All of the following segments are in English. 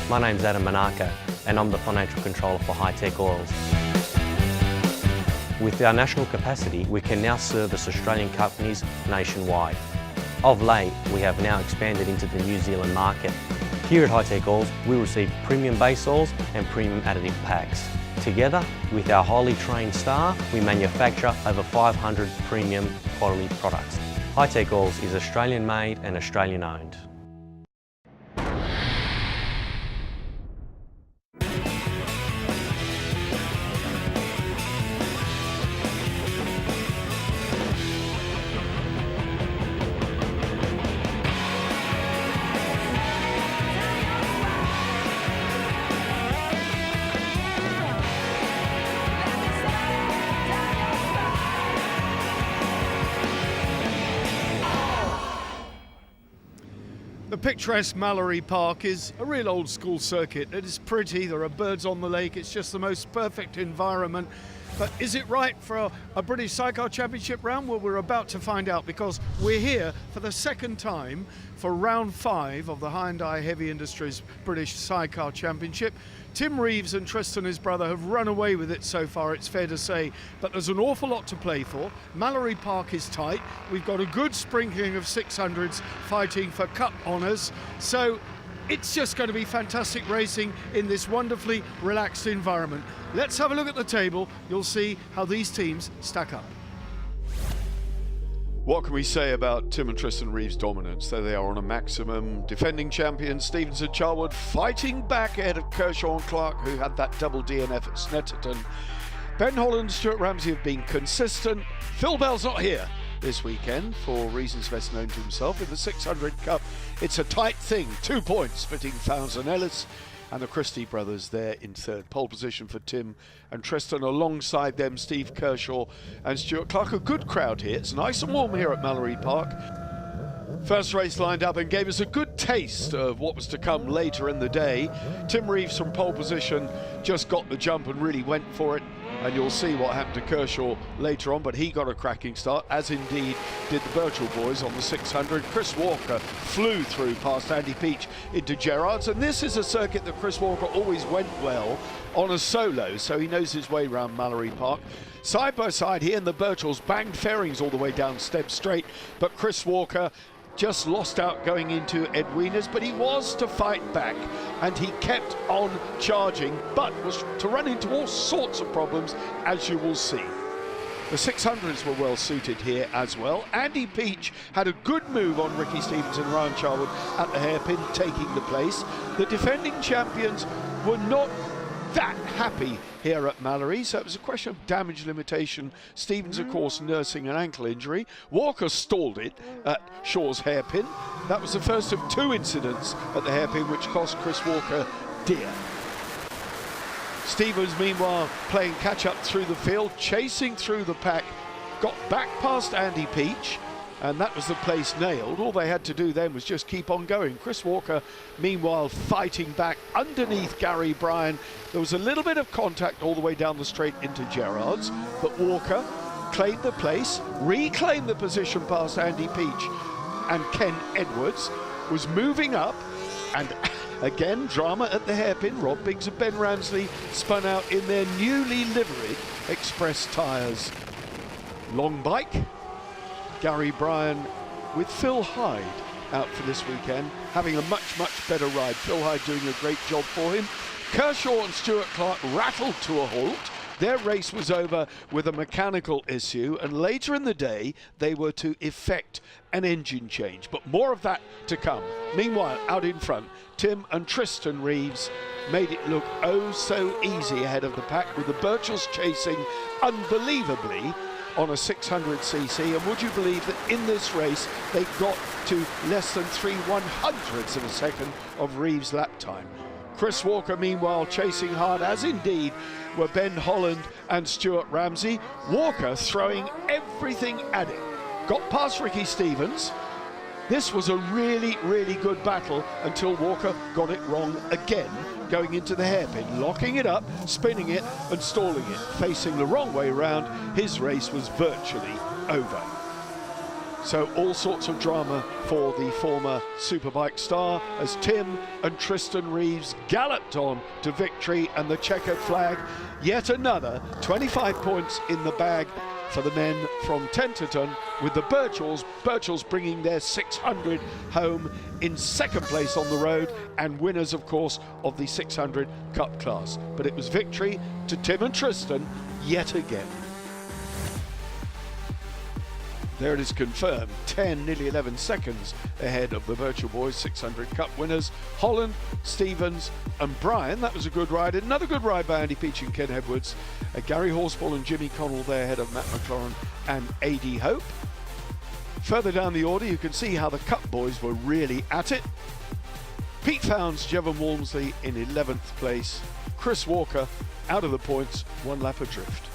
My name's Adam Manaka and I'm the Financial Controller for High-Tech Oils. With our national capacity, we can now service Australian companies nationwide. Of late, we have now expanded into the New Zealand market. Here at High-Tech Oils, we receive premium base oils and premium additive packs. Together, with our highly trained staff, we manufacture over 500 premium quality products. High-Tech Oils is Australian made and Australian owned. The picturesque Mallory Park is a real old school circuit. It is pretty, there are birds on the lake, it's just the most perfect environment. But is it right for a British Sidecar Championship round? Well, we're about to find out, because we're here for the second time for round 5 of the Hyundai Heavy Industries British Sidecar Championship. Tim Reeves and Tristan, his brother, have run away with it so far, it's fair to say, but there's an awful lot to play for. Mallory Park is tight. We've got a good sprinkling of 600s fighting for cup honours. So it's just going to be fantastic racing in this wonderfully relaxed environment. Let's have a look at the table. You'll see how these teams stack up. What can we say about Tim and Tristan Reeves' dominance? There they are on a maximum. Defending champions Stevens and Charwood fighting back ahead of Kershaw and Clark, who had that double DNF at Snetterton. Ben Holland and Stuart Ramsey have been consistent. Phil Bell's not here this weekend for reasons best known to himself. In the 600 Cup, it's a tight thing. 2 points splitting Fowles and Ellis, and the Christie brothers there in third. Pole position for Tim and Tristan. Alongside them, Steve Kershaw and Stuart Clark. A good crowd here. It's nice and warm here at Mallory Park. First race lined up and gave us a good taste of what was to come later in the day. Tim Reeves from pole position just got the jump and really went for it. And you'll see what happened to Kershaw later on, but he got a cracking start, as indeed did the Birchall boys on the 600. Chris Walker flew through past Andy Peach into Gerrards, and this is a circuit that Chris Walker always went well on a solo, so he knows his way around Mallory Park. Side by side, he and the Birchalls banged fairings all the way down Step Straight, but Chris Walker just lost out going into Edwina's, but he was to fight back and he kept on charging, but was to run into all sorts of problems, as you will see. The 600s were well suited here as well. Andy Peach had a good move on Ricky Stevens and Ryan Charwood at the hairpin, taking the place. The defending champions were not that happy here at Mallory, so it was a question of damage limitation. Stevens, of course, nursing an ankle injury. Walker stalled it at Shaw's hairpin. That was the first of 2 incidents at the hairpin which cost Chris Walker dear. Stevens, meanwhile, playing catch-up through the field, chasing through the pack, got back past Andy Peach, and that was the place nailed. All they had to do then was just keep on going. Chris Walker, meanwhile, fighting back underneath Gary Bryan. There was a little bit of contact all the way down the straight into Gerrards, but Walker claimed the place, reclaimed the position past Andy Peach, and Ken Edwards was moving up, and again, drama at the hairpin. Rob Biggs and Ben Ramsley spun out in their newly liveried Express tyres. Long bike. Gary Bryan with Phil Hyde out for this weekend, having a much better ride. Phil Hyde doing a great job for him. Kershaw and Stuart Clark rattled to a halt. Their race was over with a mechanical issue, and later in the day they were to effect an engine change, but more of that to come. Meanwhile, out in front, Tim and Tristan Reeves made it look oh so easy ahead of the pack, with the Birchalls chasing unbelievably on a 600cc, and would you believe that in this race they got to less than 3/100ths of a second of Reeves' lap time. Chris Walker, meanwhile, chasing hard, as indeed were Ben Holland and Stuart Ramsey. Walker throwing everything at it. Got past Ricky Stevens. This was a really good battle until Walker got it wrong again, going into the hairpin, locking it up, spinning it and stalling it. Facing the wrong way round, his race was virtually over. So all sorts of drama for the former Superbike star as Tim and Tristan Reeves galloped on to victory and the checkered flag. Yet another 25 points in the bag for the men from Tenterton, with the Birchells bringing their 600 home in second place on the road, and winners, of course, of the 600 Cup class. But it was victory to Tim and Tristan yet again. There it is confirmed, 10, nearly 11 seconds ahead of the Birchall boys, 600 Cup winners. Holland, Stevens and Brian, that was a good ride. Another good ride by Andy Peach and Ken Edwards. Gary Horsfall and Jimmy Connell there ahead of Matt McLaurin and A.D. Hope. Further down the order, you can see how the Cup boys were really at it. Pete Founds, Jevon Walmsley in 11th place. Chris Walker out of the points, 1 lap adrift.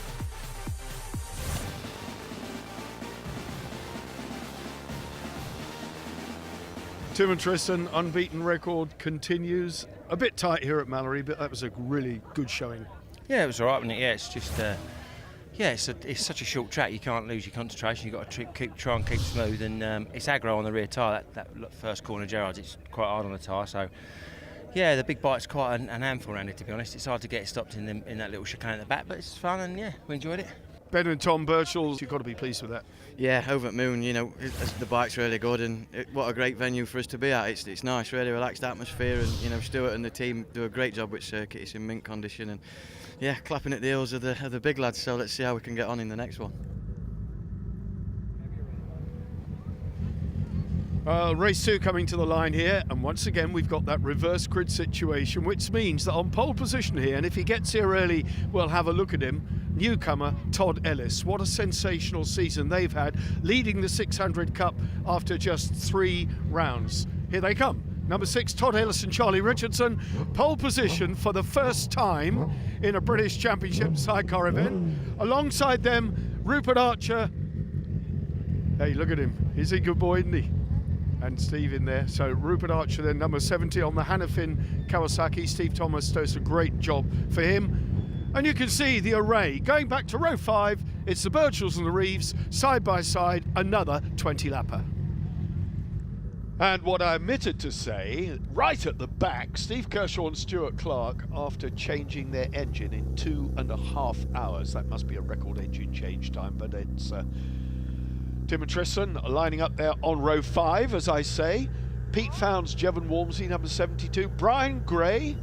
Tim and Tristan, unbeaten record continues. A bit tight here at Mallory, but that was a really good showing. Yeah, it was all right, wasn't it? Yeah, it's just, it's such a short track. You can't lose your concentration. You've got to try and keep smooth, and it's aggro on the rear tyre. That first corner, Gerrard's, it's quite hard on the tyre. So, yeah, the big bite's quite an handful around it. To be honest, it's hard to get it stopped in that little chicane at the back, but it's fun, and yeah, we enjoyed it. Ben and Tom Birchells, you've got to be pleased with that. Yeah, over at Moon, the bike's really good, and what a great venue for us to be at. It's nice, really relaxed atmosphere, and Stuart and the team do a great job with circuit. It's in mint condition, and yeah, clapping at the heels of the big lads. So let's see how we can get on in the next one. Race 2 coming to the line here, and once again we've got that reverse grid situation, which means that on pole position here, and if he gets here early we'll have a look at him, newcomer Todd Ellis. What a sensational season they've had, leading the 600 Cup after just 3 rounds. Here they come. Number 6, Todd Ellis and Charlie Richardson, pole position for the first time in a British Championship sidecar event. Alongside them, Rupert Archer. Hey, look at him. He's a good boy, isn't he? And Steve in there. So Rupert Archer then, number 70 on the Hannafin Kawasaki. Steve Thomas does a great job for him. And you can see the array. Going back to row 5, it's the Birchells and the Reeves, side by side, another 20-lapper. And what I omitted to say, right at the back, Steve Kershaw and Stuart Clark, after changing their engine in 2.5 hours. That must be a record engine change time, but it's Tim and Tristan lining up there on row 5, as I say. Pete Founds, Jevon Walmsley, number 72, Brian Gray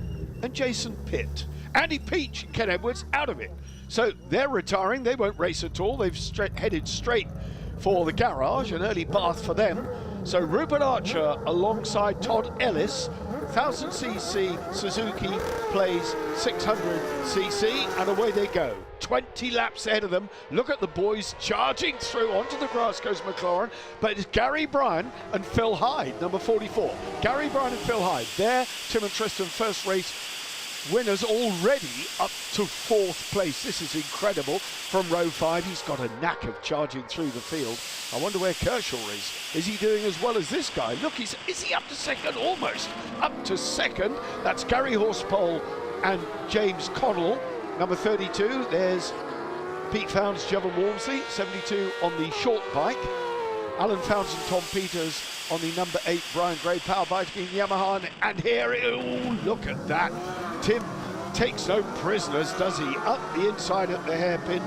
and Jason Pitt. Andy Peach and Ken Edwards out of it. So they're retiring, they won't race at all. They've headed straight for the garage, an early bath for them. So Rupert Archer alongside Todd Ellis, 1000cc Suzuki plays 600cc, and away they go. 20 laps ahead of them. Look at the boys charging through onto the grass goes McLaurin, but it's Gary Bryan and Phil Hyde, number 44. Gary Bryan and Phil Hyde. There, Tim and Tristan, first race winners already up to 4th place. This is incredible. From row 5, he's got a knack of charging through the field. I wonder where Kershaw is. Is he doing as well as this guy? Look, is he up to second? Almost up to second. That's Gary Horsfall and James Connell. Number 32, there's Pete Founds, Jevon Walmsley, 72 on the short bike. Alan Founds and Tom Peters on the number 8 Brian Gray power biking Yamaha, and here, oh, look at that. Tim takes no prisoners, does he? Up the inside at the hairpin.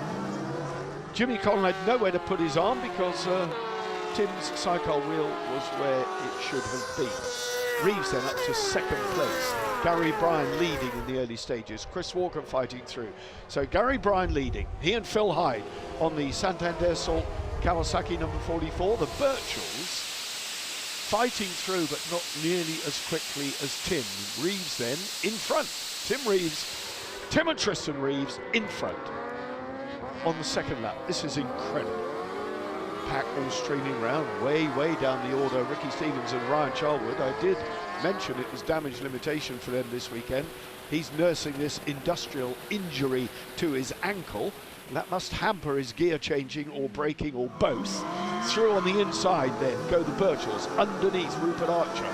Jimmy Connell had nowhere to put his arm because Tim's sidecar wheel was where it should have been. Reeves then up to 2nd place. Gary Bryan leading in the early stages. Chris Walker fighting through. So Gary Bryan leading. He and Phil Hyde on the Santander Salt Kawasaki number 44. The Birchells fighting through, but not nearly as quickly as Tim. Reeves then in front. Tim and Tristan Reeves in front on the 2nd lap. This is incredible. Pack all streaming round, way down the order. Ricky Stevens and Ryan Charlwood. I did mention it was damage limitation for them this weekend. He's nursing this industrial injury to his ankle. That must hamper his gear changing or braking or both. Through on the inside then go the Birchells, underneath Rupert Archer.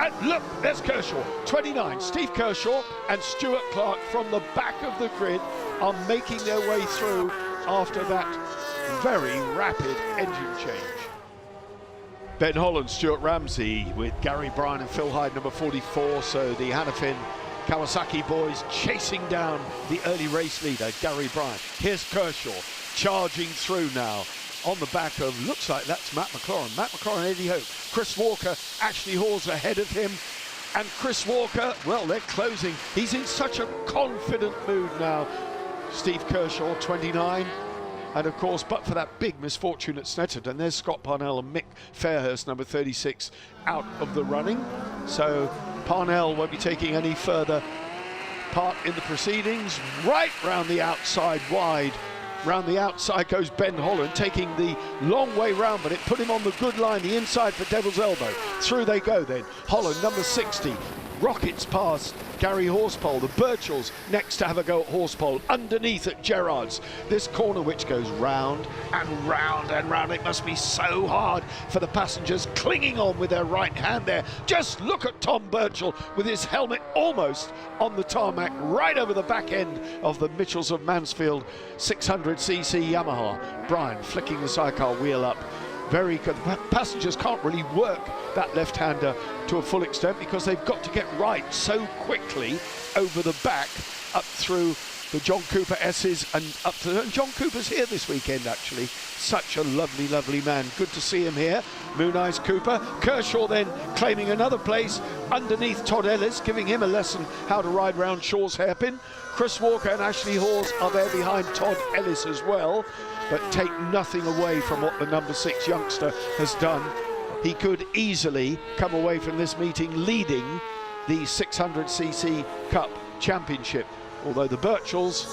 And look, there's Kershaw, 29. Steve Kershaw and Stuart Clark from the back of the grid are making their way through after that very rapid engine change. Ben Holland, Stuart Ramsey with Gary Bryan and Phil Hyde, number 44. So the Hannafin Kawasaki boys chasing down the early race leader, Gary Bryan. Here's Kershaw charging through now on the back of, looks like that's Matt McLaurin. Matt McLaurin, Eddie Hope. Chris Walker, Ashley Hawes ahead of him. And Chris Walker, well, they're closing. He's in such a confident mood now. Steve Kershaw, 29. And of course, but for that big misfortune at Snetterton, there's Scott Parnell and Mick Fairhurst, number 36, out of the running. So Parnell won't be taking any further part in the proceedings. Right round the outside, wide. Round the outside goes Ben Holland, taking the long way round, but it put him on the good line, the inside for Devil's Elbow. Through they go then. Holland, number 60, rockets past Gary Horsepole. The Birchells next to have a go at Horsepole. Underneath at Gerrard's. This corner which goes round and round and round. It must be so hard for the passengers clinging on with their right hand there. Just look at Tom Birchall with his helmet almost on the tarmac, right over the back end of the Mitchells of Mansfield 600cc Yamaha. Bryan flicking the sidecar wheel up. Very good. Passengers can't really work that left-hander to a full extent because they've got to get right so quickly over the back up through the John Cooper S's and up to, and John Cooper's here this weekend actually. Such a lovely, lovely man. Good to see him here. Moon Eyes Cooper. Kershaw then claiming another place underneath Todd Ellis, giving him a lesson how to ride round Shaw's Hairpin. Chris Walker and Ashley Hawes are there behind Todd Ellis as well, but take nothing away from what the number 6 youngster has done. He could easily come away from this meeting leading the 600cc Cup Championship. Although the Birchells,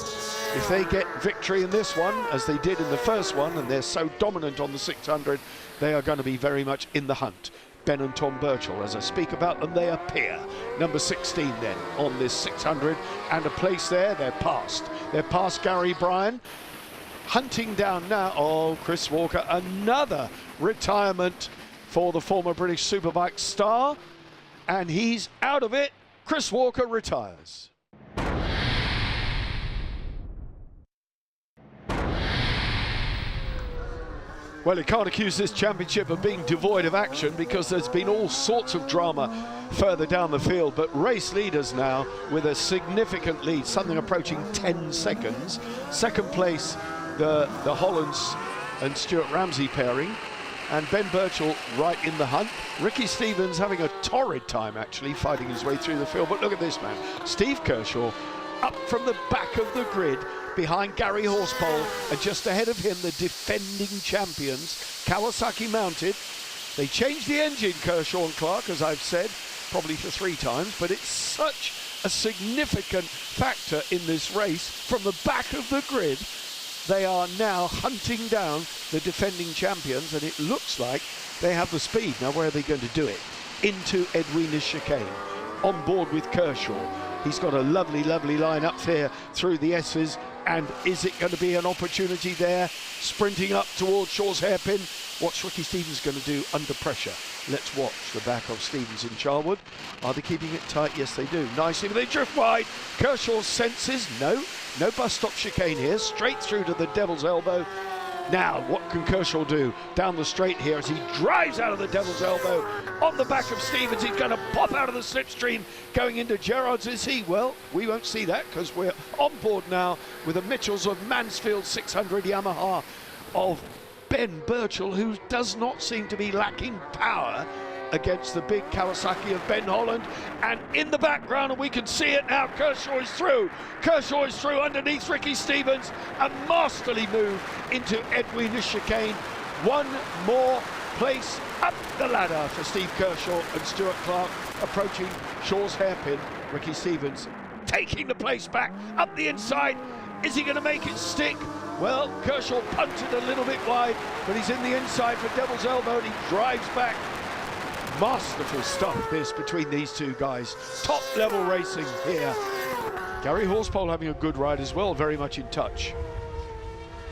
if they get victory in this one, as they did in the first one, and they're so dominant on the 600, they are going to be very much in the hunt. Ben and Tom Birchall, as I speak about them, they appear. Number 16 then on this 600, and a place there, they're past. They're past Gary Bryan. Hunting down now, oh, Chris Walker, another retirement for the former British Superbike star, and he's out of it. Chris Walker retires. Well, you can't accuse this championship of being devoid of action because there's been all sorts of drama further down the field, but race leaders now with a significant lead, something approaching 10 seconds. Second place, the Hollands and Stuart Ramsey pairing, and Ben Birchall right in the hunt. Ricky Stevens having a torrid time actually fighting his way through the field, but look at this man, Steve Kershaw up from the back of the grid behind Gary Horsepole, and just ahead of him the defending champions Kawasaki mounted. They changed the engine, Kershaw and Clark, as I've said probably for 3 times, but it's such a significant factor in this race. From the back of the grid they are now hunting down the defending champions, and it looks like they have the speed. Now where are they going to do it? Into Edwina's chicane, on board with Kershaw. He's got a lovely, lovely line up there through the S's, and is it going to be an opportunity there? Sprinting up towards Shaw's Hairpin. What's Ricky Stevens going to do under pressure? Let's watch the back of Stevens in Charwood. Are they keeping it tight? Yes, they do. Nicely, but they drift wide. Kershaw's senses, no bus stop chicane here. Straight through to the Devil's Elbow. Now, what can Kershaw do down the straight here as he drives out of the Devil's Elbow on the back of Stevens? He's going to pop out of the slipstream going into Gerrard's, is he? Well, we won't see that because we're on board now with the Mitchells of Mansfield 600 Yamaha of Ben Birchall, who does not seem to be lacking power against the big Kawasaki of Ben Holland. And in the background, and we can see it now, Kershaw is through. Kershaw is through underneath Ricky Stevens. A masterly move into Edwina's chicane. One more place up the ladder for Steve Kershaw and Stuart Clark, approaching Shaw's Hairpin. Ricky Stevens taking the place back up the inside. Is he going to make it stick? Well, Kershaw punted a little bit wide, but he's in the inside for Devil's Elbow, and he drives back. Masterful stuff this between these two guys. Top level racing here. Gary Horsepole having a good ride as well, very much in touch.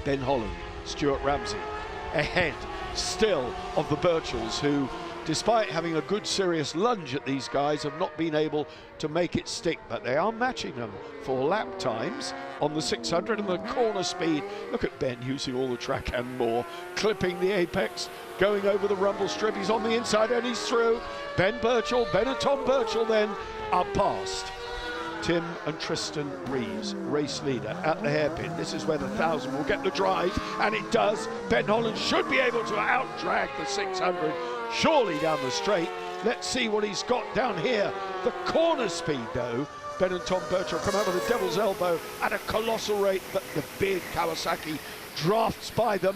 Ben Holland, Stuart Ramsey ahead still of the Birchells, who despite having a good serious lunge at these guys, have not been able to make it stick, but they are matching them for lap times on the 600 and the corner speed. Look at Ben using all the track and more, clipping the apex, going over the rumble strip. He's on the inside and he's through. Ben and Tom Birchall then are past Tim and Tristan Reeves, race leader at the hairpin. This is where the 1,000 will get the drive, and it does. Ben Holland should be able to out-drag the 600 surely down the straight. Let's see what he's got down here. The corner speed, though. Ben and Tom Birchall come out with a devil's elbow at a colossal rate, but the big Kawasaki drafts by them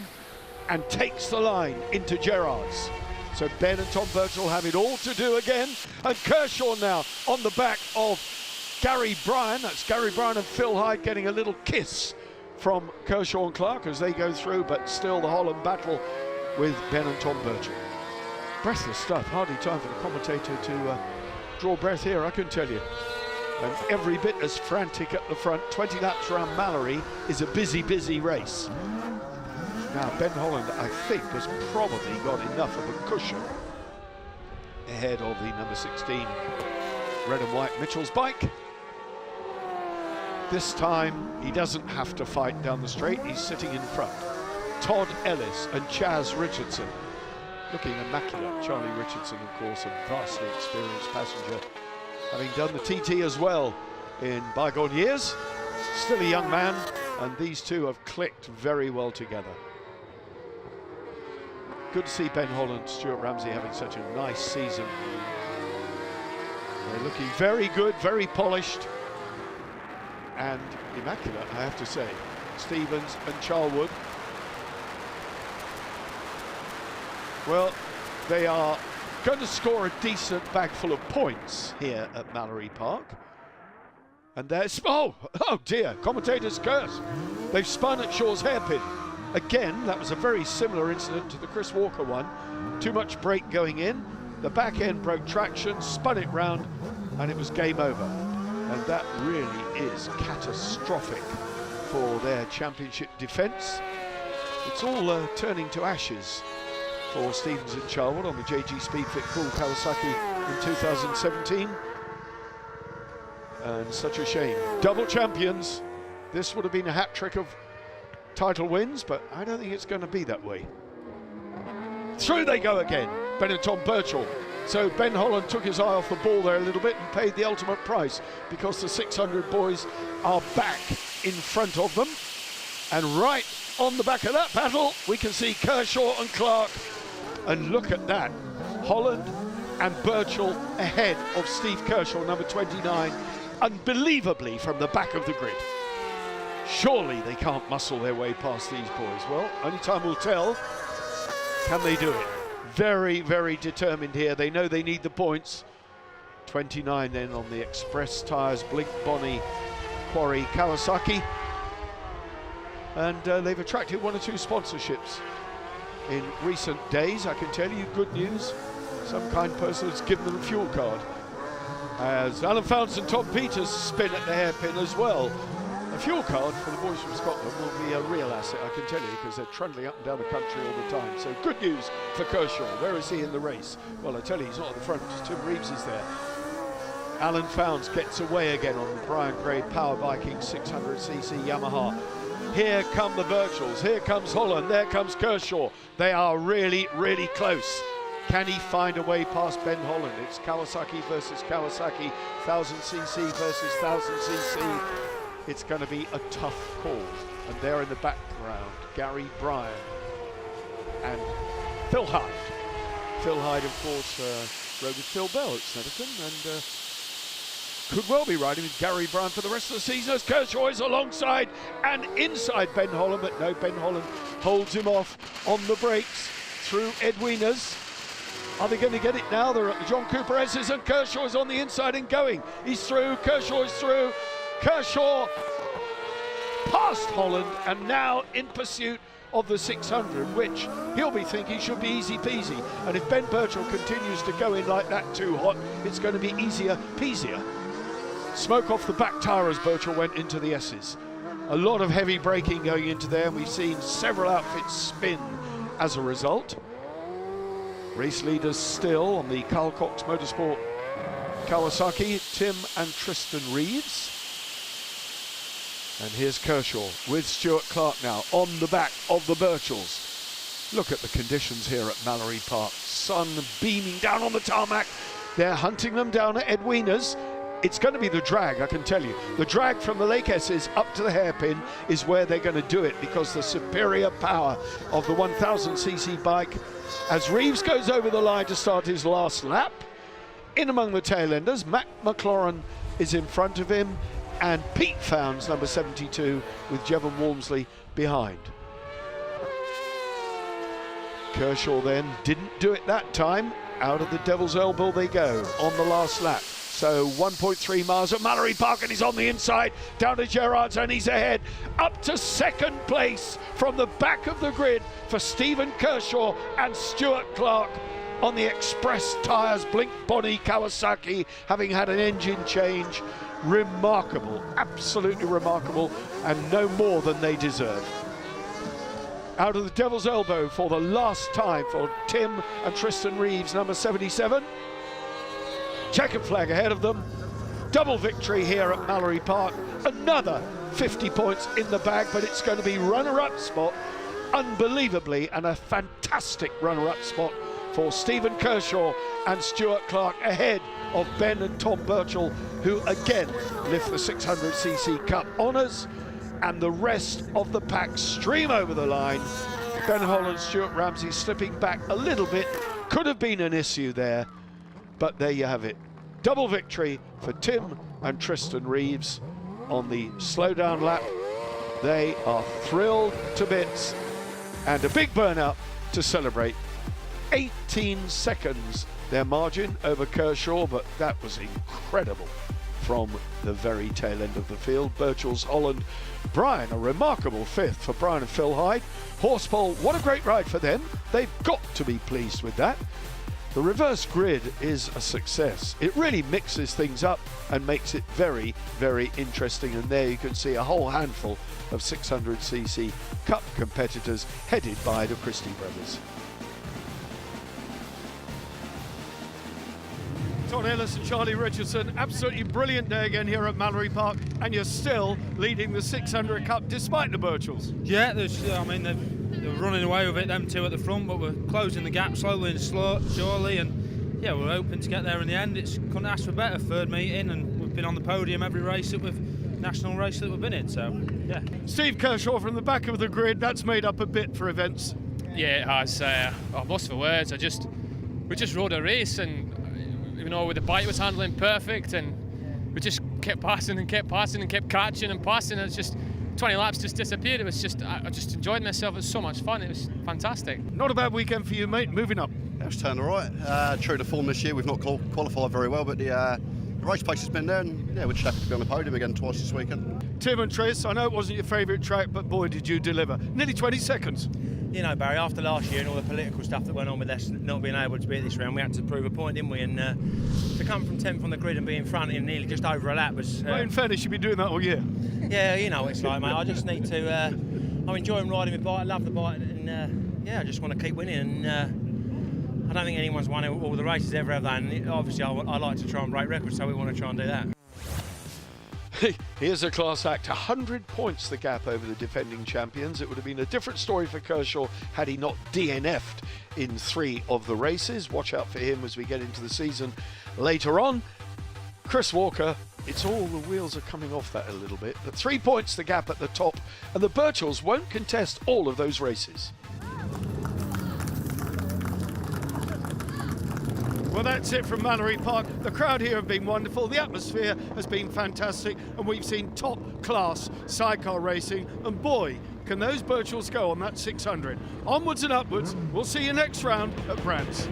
and takes the line into Gerrard's. So Ben and Tom Birchall have it all to do again, and Kershaw now on the back of Gary Bryan. That's Gary Bryan and Phil Hyde getting a little kiss from Kershaw and Clark as they go through, but still the Holland battle with Ben and Tom Birchall. Breathless stuff, hardly time for the commentator to draw breath here, I can tell you. And every bit as frantic at the front. 20 laps around Mallory is a busy race. Now Ben Holland, I think, has probably got enough of a cushion ahead of the number 16 red and white Mitchell's bike. This time he doesn't have to fight down the straight, he's sitting in front. Todd Ellis and Chaz Richardson looking immaculate. Charlie Richardson, of course, a vastly experienced passenger, having done the TT as well in bygone years. Still a young man, and these two have clicked very well together. Good to see Ben Holland, Stuart Ramsey having such a nice season. They're looking very good, very polished, and immaculate, I have to say. Stevens and Charlwood. Well, they are going to score a decent bag full of points here at Mallory Park. And there's, oh dear, commentator's curse. They've spun at Shaw's hairpin. Again, that was a very similar incident to the Chris Walker one. Too much brake going in, the back end broke traction, spun it round, and it was game over. And that really is catastrophic for their championship defence. It's all turning to ashes for Stevens and Charlwood on the JG Speedfit Cool Kawasaki in 2017. And such a shame. Double champions. This would have been a hat-trick of title wins, but I don't think it's going to be that way. Through they go again, Ben and Tom Birchall. So Ben Holland took his eye off the ball there a little bit and paid the ultimate price, because the 600 boys are back in front of them. And right on the back of that battle, we can see Kershaw and Clark. And look at that, Holland and Birchall ahead of Steve Kershaw, number 29, unbelievably from the back of the grid. Surely they can't muscle their way past these boys. Well, only time will tell. Can they do it? Very determined here. They know they need the points. 29 then on the Express Tyres Blink Bonnie Quarry Kawasaki. And they've attracted one or two sponsorships in recent days. I can tell you, good news. Some kind person has given them a fuel card. As Alan Founds and Tom Peters spin at the hairpin as well. A fuel card for the boys from Scotland will be a real asset, I can tell you, because they're trundling up and down the country all the time. So good news for Kershaw. Where is he in the race? Well, I tell you, he's not at the front, because Tim Reeves is there. Alan Founds gets away again on the Brian Gray Power Viking 600cc Yamaha. Here come the Birchalls, here comes Holland, there comes Kershaw. They are really close. Can he find a way past Ben Holland? It's Kawasaki versus Kawasaki, 1000cc versus 1000cc. It's going to be a tough call. And there in the background, Gary Bryan and Phil Hyde. Phil Hyde, of course, rode with Phil Bell at Snetterton, and could well be riding with Gary Bryan for the rest of the season, as Kershaw is alongside and inside Ben Holland, but no, Ben Holland holds him off on the brakes through Edwina's. Are they going to get it now? They're at the John Cooper S's, and Kershaw is on the inside and going. He's through, Kershaw is through. Kershaw past Holland and now in pursuit of the 600, which he'll be thinking should be easy peasy. And if Ben Birchall continues to go in like that too hot, it's going to be easier peasier. Smoke off the back tyre as Birchall went into the S's. A lot of heavy braking going into there, and we've seen several outfits spin as a result. Race leaders still on the Carl Cox Motorsport Kawasaki, Tim and Tristan Reeves. And here's Kershaw with Stuart Clark now on the back of the Birchells. Look at the conditions here at Mallory Park. Sun beaming down on the tarmac. They're hunting them down at Edwina's. It's going to be the drag, I can tell you. The drag from the Lake S's up to the hairpin is where they're going to do it, because the superior power of the 1000cc bike. As Reeves goes over the line to start his last lap, in among the tail enders, Mac McLaurin is in front of him, and Pete Founds, number 72, with Jevon Walmsley behind. Kershaw then didn't do it that time. Out of the Devil's Elbow they go on the last lap. So 1.3 miles at Mallory Park, and he's on the inside, down to Gerrard's, and he's ahead. Up to second place from the back of the grid for Stephen Kershaw and Stuart Clark on the Express Tyres Blink Bonnie Kawasaki, having had an engine change. Remarkable, absolutely remarkable, and no more than they deserve. Out of the Devil's Elbow for the last time for Tim and Tristan Reeves, number 77. Checkered flag ahead of them. Double victory here at Mallory Park. Another 50 points in the bag, but it's going to be runner-up spot, unbelievably, and a fantastic runner-up spot for Stephen Kershaw and Stuart Clark, ahead of Ben and Tom Birchall, who again lift the 600cc Cup honours, and the rest of the pack stream over the line. Ben Holland, Stuart Ramsey slipping back a little bit. Could have been an issue there, but there you have it. Double victory for Tim and Tristan Reeves on the slowdown lap. They are thrilled to bits, and a big burnout to celebrate. 18 seconds their margin over Kershaw, but that was incredible from the very tail end of the field. Birchall's Holland, Brian, a remarkable fifth for Brian and Phil Hyde. Horsepole, what a great ride for them. They've got to be pleased with that. The reverse grid is a success. It really mixes things up and makes it very, very interesting. And there you can see a whole handful of 600cc Cup competitors headed by the Christie brothers. Tom Ellis and Charlie Richardson, absolutely brilliant day again here at Mallory Park, and you're still leading the 600 Cup despite the Birchells. Yeah, they're running away with it, them two at the front, but we're closing the gap slowly and surely, and yeah, we're hoping to get there in the end. It's couldn't ask for better, third meeting, and we've been on the podium every race that national race that we've been in, so yeah. Steve Kershaw from the back of the grid, that's made up a bit for events. Yeah, it has. I'm lost for words. We just rode a race, and you know, with the bike was handling perfect, and we just kept passing and kept passing and kept catching and passing, and it's just 20 laps just disappeared. It was just, I just enjoyed myself. It was so much fun. It was fantastic. Not a bad weekend for you, mate. Moving up. It's turned all right. True to form this year, we've not qualified very well, but the race pace has been there, and yeah, we're just happy to be on the podium again twice this weekend. Tim and Tris, I know it wasn't your favourite track, but boy, did you deliver. Nearly 20 seconds. You know, Barry, after last year and all the political stuff that went on with us not being able to be at this round, we had to prove a point, didn't we? And to come from 10th on the grid and be in front in nearly just over a lap was... Well, in fairness, you've been doing that all year. Yeah, you know what it's like, mate. I just need to... I'm enjoying riding my bike, I love the bike, and yeah, I just want to keep winning. And I don't think anyone's won all the races ever, have they? And obviously, I like to try and break records, so we want to try and do that. Here's a class act, 100 points the gap over the defending champions. It would have been a different story for Kershaw had he not DNF'd in 3 of the races. Watch out for him as we get into the season later on. Chris Walker, it's all the wheels are coming off that a little bit, but 3 points the gap at the top, and the Birchells won't contest all of those races. Well, that's it from Mallory Park. The crowd here have been wonderful. The atmosphere has been fantastic, and we've seen top-class sidecar racing. And boy, can those Birchells go on that 600. Onwards and upwards. We'll see you next round at Brands.